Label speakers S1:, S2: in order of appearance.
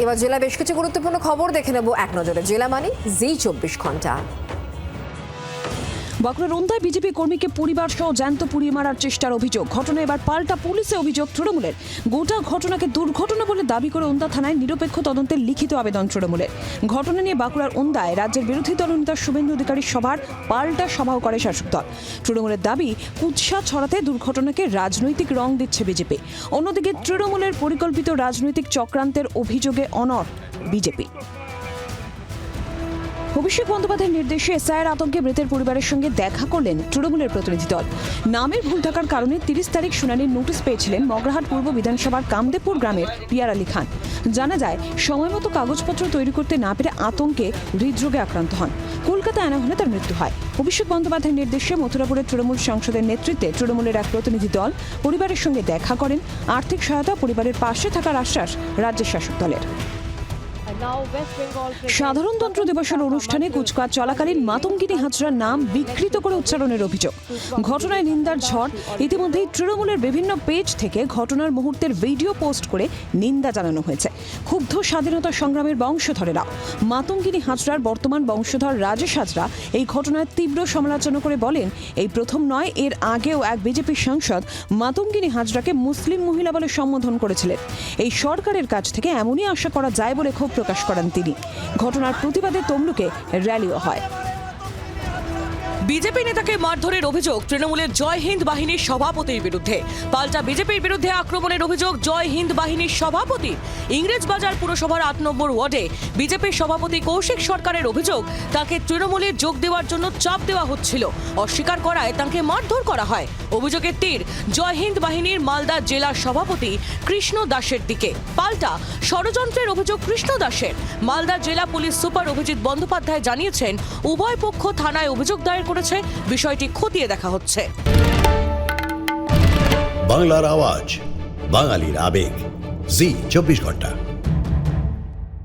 S1: এবার জেলা বেশ কিছু গুরুত্বপূর্ণ খবর দেখে নেব এক নজরে। জেলা মানে জি 24 ঘন্টা।
S2: বাঁকুড়ার ওন্দায় বিজেপি কর্মীকে পরিবার সহ জ্যান্ত পুড়িয়ে মারার চেষ্টার অভিযোগ। ঘটনা এবার পাল্টা পুলিশে অভিযোগ তৃণমূলের। গোটা ঘটনাকে দুর্ঘটনা বলে দাবি করে ওন্দা থানায় নিরপেক্ষ তদন্তের লিখিত আবেদন তৃণমূলের। ঘটনা নিয়ে বাঁকুড়ার ওন্দায় রাজ্যের বিরোধী দলনেতা শুভেন্দু অধিকারীর সভার পাল্টা সভাও করে শাসক দল। তৃণমূলের দাবি কুৎসা ছড়াতে দুর্ঘটনাকে রাজনৈতিক রং দিচ্ছে বিজেপি। অন্যদিকে তৃণমূলের পরিকল্পিত রাজনৈতিক চক্রান্তের অভিযোগে অনড় বিজেপি। অভিষেক বন্দ্যোপাধ্যায়ের নির্দেশে এসআইয়ের আতঙ্কে মৃতের পরিবারের সঙ্গে দেখা করলেন তৃণমূলের প্রতিনিধি দল। নামের ভুল থাকার কারণে 30 তারিখ শুনানির নোটিশ পেয়েছিলেন মগরাহাট পূর্ব বিধানসভার কামদেবপুর গ্রামের পিয়ার আলী খান। জানা যায়, সময়মতো কাগজপত্র তৈরি করতে না পেরে আতঙ্কে হৃদরোগে আক্রান্ত হন। কলকাতায় আনা হলে তার মৃত্যু হয়। অভিষেক বন্দ্যোপাধ্যায়ের নির্দেশে মথুরাপুরের তৃণমূল সংসদের নেতৃত্বে তৃণমূলের এক প্রতিনিধি দল পরিবারের সঙ্গে দেখা করেন। আর্থিক সহায়তা, পরিবারের পাশে থাকার আশ্বাস রাজ্যের শাসক দলের। সাধারণতন্ত্র দিবসের অনুষ্ঠানে কুচকাওয়াজ চলাকালীন মাতঙ্গিনী হাজরার নাম বিকৃত করে উচ্চারণের অভিযোগ। ঘটনায় নিন্দার ঝড়। ইতিমধ্যেই তৃণমূলের বিভিন্ন পেজ থেকে ঘটনার মুহূর্তের ভিডিও পোস্ট করে নিন্দা জানানো হয়েছে। ক্ষুব্ধ স্বাধীনতা সংগ্রামের বংশধরেরাও। মাতঙ্গিনী হাজরার বর্তমান বংশধর রাজেশ হাজরা এই ঘটনার তীব্র সমালোচনা করে বলেন, এই প্রথম নয়, এর আগেও এক বিজেপি সাংসদ মাতঙ্গিনী হাজরাকে মুসলিম মহিলা বলে সম্বোধন করেছিলেন। এই সরকারের কাছ থেকে এমনই আশা করা যায় বলে ক্ষোভ প্রকাশ করেন তিনি। ঘটনার প্রতিবাদে তমলুকে র্যালিও হয়।
S3: বিজেপি নেতাকে মারধরের অভিযোগ তৃণমূলের জয় হিন্দ বাহিনীর সভাপতির বিরুদ্ধে। পাল্টা বিজেপির বিরুদ্ধে আক্রমণের অভিযোগ জয় হিন্দ বাহিনীর সভাপতি। ইংরেজবাজার পুরসভার 8 নম্বর ওয়ার্ডে বিজেপির সভাপতি কৌশিক সরকারের অভিযোগ, তাকে তৃণমূলে যোগ দেওয়ার জন্য চাপ দেওয়া হচ্ছিল। অস্বীকার করায় তাকে মারধর করা হয়। অভিযোগের তীর জয় হিন্দ বাহিনীর মালদা জেলার সভাপতি কৃষ্ণ দাসের দিকে। পাল্টা ষড়যন্ত্রের অভিযোগ কৃষ্ণ দাসের। মালদা জেলা পুলিশ সুপার অভিজিৎ বন্দ্যোপাধ্যায় জানিয়েছেন, উভয় পক্ষ থানায় অভিযোগ দায়ের করেছে, বিষয়টি খতিয়ে দেখা হচ্ছে।
S4: বাংলার আওয়াজ, বাঙালির আবেগ, জি 24 ঘন্টা।